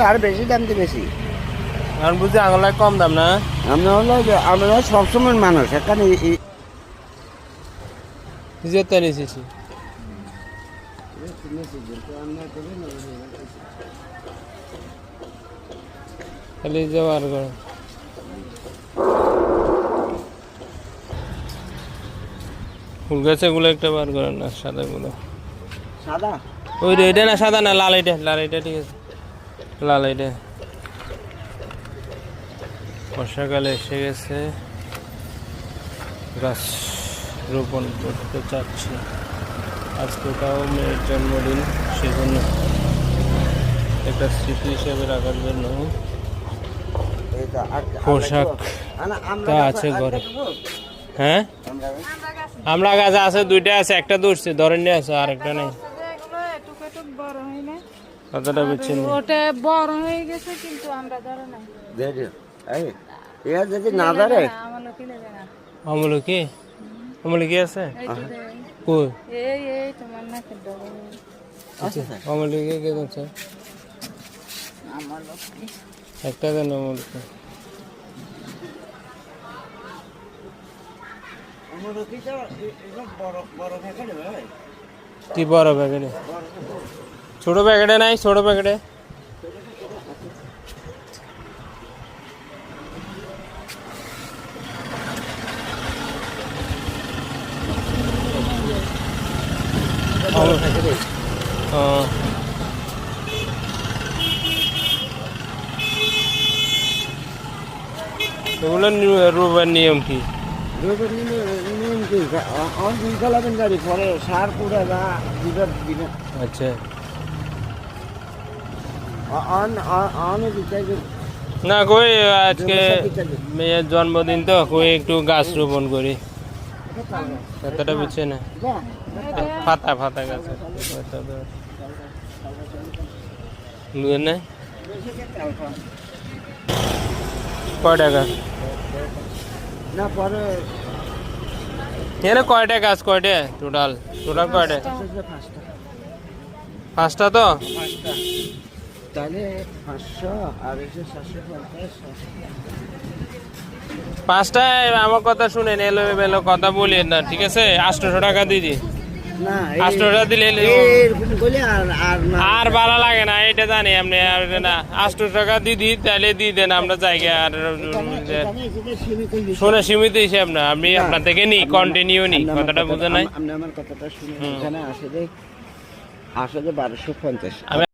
আর বেশি দাম দিয়ে বেশি আর বুঝি আঙুলায় কম দাম না। আমরা সবসময় মানুষ এখানে যেতে নিয়েছি খালি যাওয়ার করে ফুল গাছে গুলো একটা বার করেন না, সাদা গুলো। সাদা ওই এটা না, সাদা না, লাল এটা, লাল এটা ঠিক আছে, লাল এটা। বর্ষাকালে এসে গেছে, গাছ রোপণ করতে চাচ্ছি। আজকে তাও মেয়ের জন্মদিন, সেজন্য একটা স্মৃতি হিসেবে রাখার জন্য পোশাকটা আছে ঘরে। হ্যাঁ, আমরা গাছে আছে, দুইটা আছে, একটা ধরছে ধরেন নিয়ে আছে, আর একটা নেই। কতটা বেছে ওটা বড় হয়ে গেছে কিন্তু আমরা ধরে নাই। যদি না ধরে আমলকি, আমলকি আছে কই? এই তোমার না কিন্তু আমলকি কে দিচ্ছে? একটা দেন আমলকি। কি বড় প্যাকেটে? ছোট প্যাকেটে নাই? ছোট প্যাকেটে এগুলো রোবার নিয়ম কি? গাড়ি পরে সার পুরা দিবে। আচ্ছা, অনেক না কই আজকে মেয়ের জন্মদিন তো, কই একটু গাছ রোপণ করি। কতটা বুঝছে না, ফাতা ফাতা গাছ নাই। কয়টা গাছ না পরে এখানে কয়টা গাছ? কয়টা টোটাল? টোটাল কয়টা? পাঁচটা তো। তাহলে 500 আর 750। পাঁচটায় আমার কথা শুনেন, এলো এলো কথা বলিয়েন না, ঠিক আছে? 800 টাকা দিদি, না 800 টাকা দিলে এরকম করলে আর ভালো লাগে না, এটা জানি আপনি। আর না 800 টাকা দিদি, তাহলে দিয়ে দেন আমরা জায়গা। আর শোনে সীমিত হিসেব না, আমি আপনার থেকে নিই, কন্টিনিউ নিই, কথাটা বুঝে নাই। আপনি আমার কথাটা শুনে এখানে আসলে 1250।